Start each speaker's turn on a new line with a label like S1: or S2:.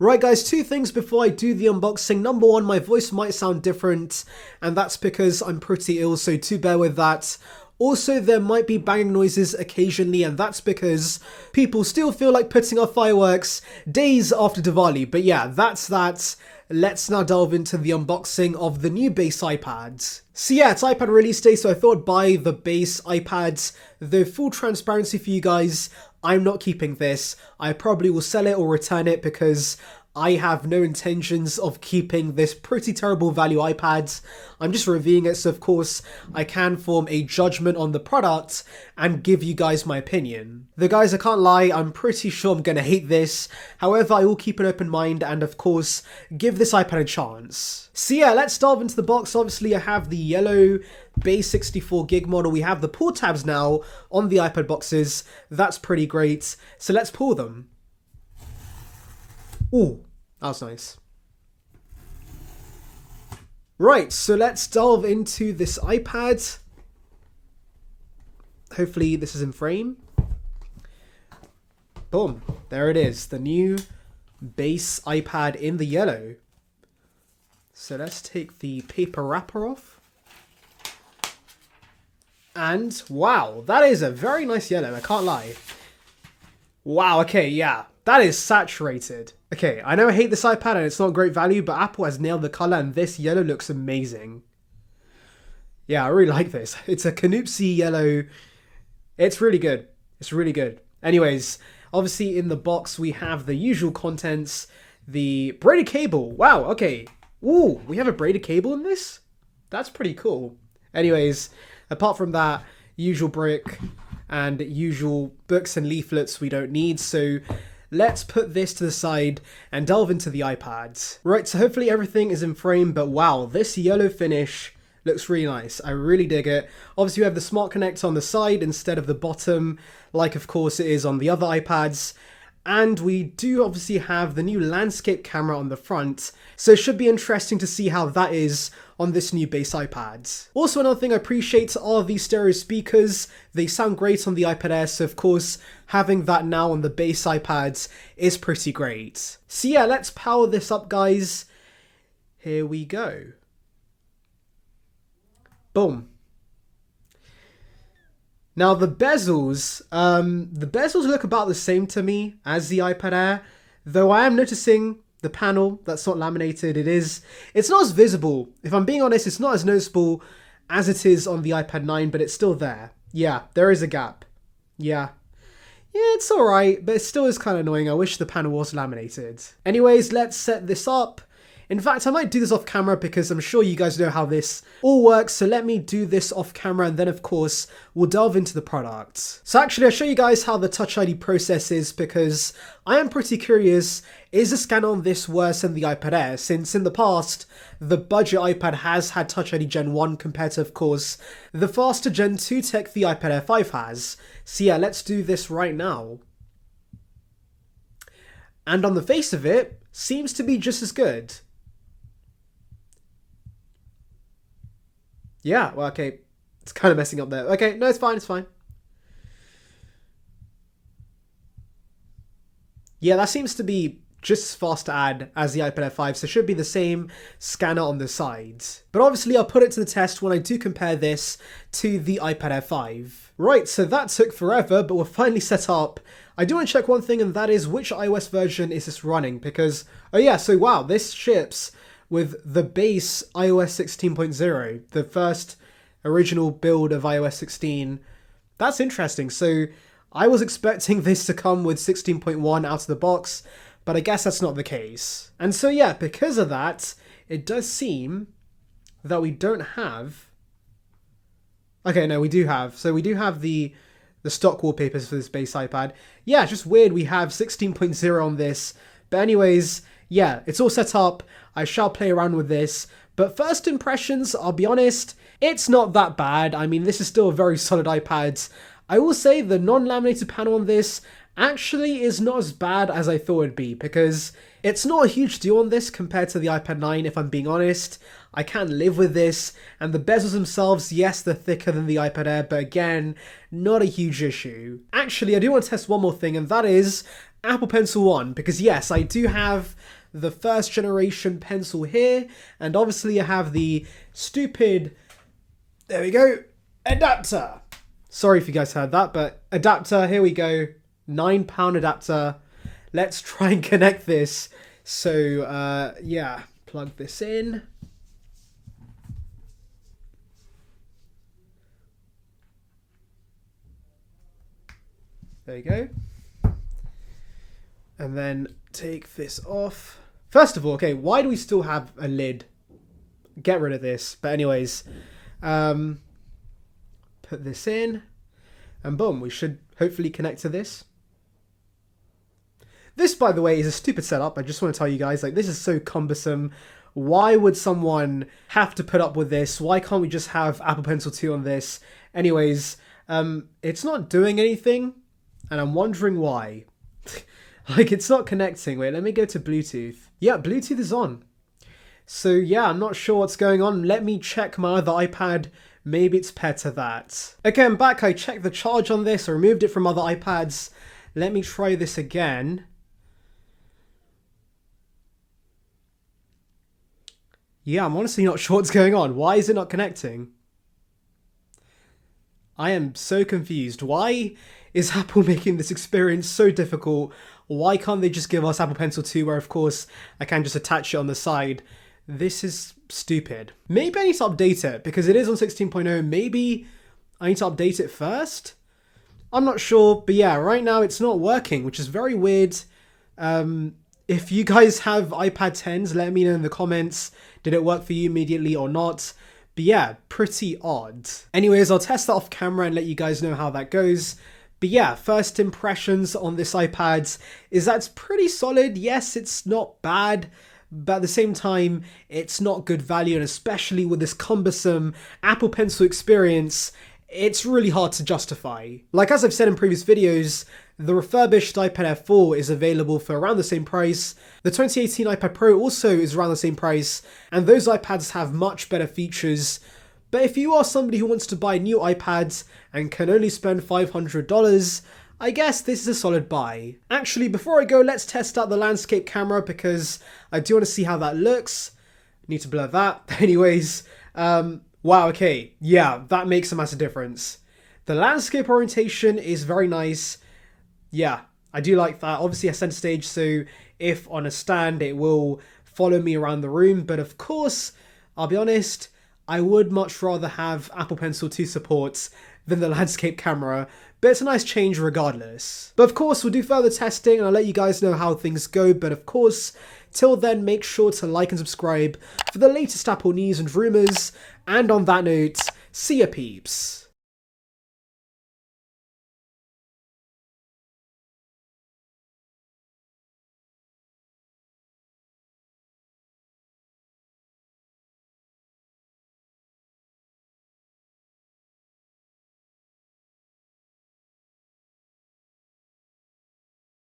S1: Right guys, two things before I do the unboxing. Number one, my voice might sound different, and that's because I'm pretty ill, so do bear with that. Also, there might be banging noises occasionally, and that's because people still feel like putting off fireworks days after Diwali. But yeah, that's that. Let's now delve into the unboxing of the new base iPad. So yeah, it's iPad release day, so I thought I'd buy the base iPads. Though full transparency for you guys, I'm not keeping this. I probably will sell it or return it because I have no intentions of keeping this pretty terrible value iPad. I'm just reviewing it, so of course I can form a judgment on the product and give you guys my opinion. Though guys, I can't lie, I'm pretty sure I'm gonna hate this. However, I will keep an open mind and of course give this iPad a chance. So yeah, let's delve into the box. Obviously I have the yellow base 64GB model. We have the pull tabs now on the iPad boxes. That's pretty great. So let's pull them. Ooh, that was nice. Right, so let's delve into this iPad. Hopefully this is in frame. Boom, there it is, the new base iPad in the yellow. So let's take the paper wrapper off. And wow, that is a very nice yellow, I can't lie. Wow, okay, yeah, that is saturated. Okay, I know I hate this iPad and it's not great value, but Apple has nailed the color and this yellow looks amazing. Yeah, I really like this. It's a Canupsy yellow. It's really good. It's really good. Anyways, obviously in the box we have the usual contents, the braided cable. Wow, okay. Ooh, we have a braided cable in this? That's pretty cool. Anyways, apart from that, usual brick and usual books and leaflets we don't need, so let's put this to the side and delve into the iPads. Right, so hopefully everything is in frame, but wow, this yellow finish looks really nice. I really dig it. Obviously we have the Smart Connect on the side instead of the bottom, like of course it is on the other iPads. And we do obviously have the new landscape camera on the front, so it should be interesting to see how that is on this new base iPad. Also, another thing I appreciate are the stereo speakers. They sound great on the iPad Air, so of course having that now on the base iPads is pretty great. So yeah, let's power this up guys. Here we go. Boom. Now the bezels look about the same to me as the iPad Air, though I am noticing the panel that's not laminated. It's not as visible. If I'm being honest, it's not as noticeable as it is on the iPad 9, but it's still there. Yeah, there is a gap. Yeah, it's alright, but it still is kind of annoying. I wish the panel was laminated. Anyways, let's set this up. In fact, I might do this off camera because I'm sure you guys know how this all works, so let me do this off camera and then of course we'll delve into the product. So actually I'll show you guys how the Touch ID process is because I am pretty curious, is the scan on this worse than the iPad Air? Since in the past, the budget iPad has had Touch ID Gen 1 compared to of course the faster Gen 2 tech the iPad Air 5 has. So yeah, let's do this right now. And on the face of it, seems to be just as good. Yeah, well, okay, it's kind of messing up there. Okay, no, it's fine, it's fine. Yeah, that seems to be just as fast to add as the iPad Air 5, so it should be the same scanner on the sides. But obviously I'll put it to the test when I do compare this to the iPad Air 5. Right, so that took forever, but we're finally set up. I do want to check one thing, and that is which iOS version is this running, because, oh yeah, so wow, this ships with the base iOS 16.0, the first original build of iOS 16. That's interesting. So I was expecting this to come with 16.1 out of the box, but I guess that's not the case. And so yeah, because of that, it does seem that we don't have... Okay, no, we do have. So we do have the stock wallpapers for this base iPad. Yeah, it's just weird we have 16.0 on this. But anyways, yeah, it's all set up. I shall play around with this. But first impressions, I'll be honest, it's not that bad. I mean, this is still a very solid iPad. I will say the non-laminated panel on this actually is not as bad as I thought it'd be, because it's not a huge deal on this compared to the iPad 9, if I'm being honest. I can live with this, and the bezels themselves, yes, they're thicker than the iPad Air, but again, not a huge issue. Actually, I do want to test one more thing, and that is Apple Pencil 1, because yes, I do have the first generation pencil here, and obviously I have the stupid, there we go, adapter. Sorry if you guys heard that, but adapter, here we go, £9 adapter. Let's try and connect this. So, yeah, plug this in. There you go. And then take this off. First of all, okay, why do we still have a lid? Get rid of this. But anyways, put this in. And boom, we should hopefully connect to this. This, by the way, is a stupid setup. I just want to tell you guys, like, this is so cumbersome. Why would someone have to put up with this? Why can't we just have Apple Pencil 2 on this? Anyways, it's not doing anything. And I'm wondering why. Like, it's not connecting. Wait, let me go to Bluetooth. Yeah, Bluetooth is on. So, yeah, I'm not sure what's going on. Let me check my other iPad. Maybe it's paired to that. Okay, I'm back. I checked the charge on this. I removed it from other iPads. Let me try this again. Yeah, I'm honestly not sure what's going on. Why is it not connecting? I am so confused. Why is Apple making this experience so difficult? Why can't they just give us Apple Pencil 2 where, of course, I can just attach it on the side? This is stupid. Maybe I need to update it because it is on 16.0. Maybe I need to update it first? I'm not sure, but yeah, right now it's not working, which is very weird. If you guys have iPad 10s, let me know in the comments. Did it work for you immediately or not? But yeah, pretty odd. Anyways, I'll test that off camera and let you guys know how that goes. But yeah, first impressions on this iPad is that it's pretty solid. Yes, it's not bad, but at the same time, it's not good value. And especially with this cumbersome Apple Pencil experience, it's really hard to justify. Like as I've said in previous videos, the refurbished iPad Air 4 is available for around the same price. The 2018 iPad Pro also is around the same price, and those iPads have much better features. But if you are somebody who wants to buy new iPads and can only spend $500, I guess this is a solid buy. Actually, before I go, let's test out the landscape camera because I do want to see how that looks. Need to blur that. Anyways, wow, okay. Yeah, that makes a massive difference. The landscape orientation is very nice. Yeah, I do like that. Obviously a center stage, so if on a stand, it will follow me around the room. But of course, I'll be honest, I would much rather have Apple Pencil 2 support than the landscape camera, but it's a nice change regardless. But of course, we'll do further testing and I'll let you guys know how things go. But of course, till then, make sure to like and subscribe for the latest Apple news and rumors. And on that note, see ya peeps.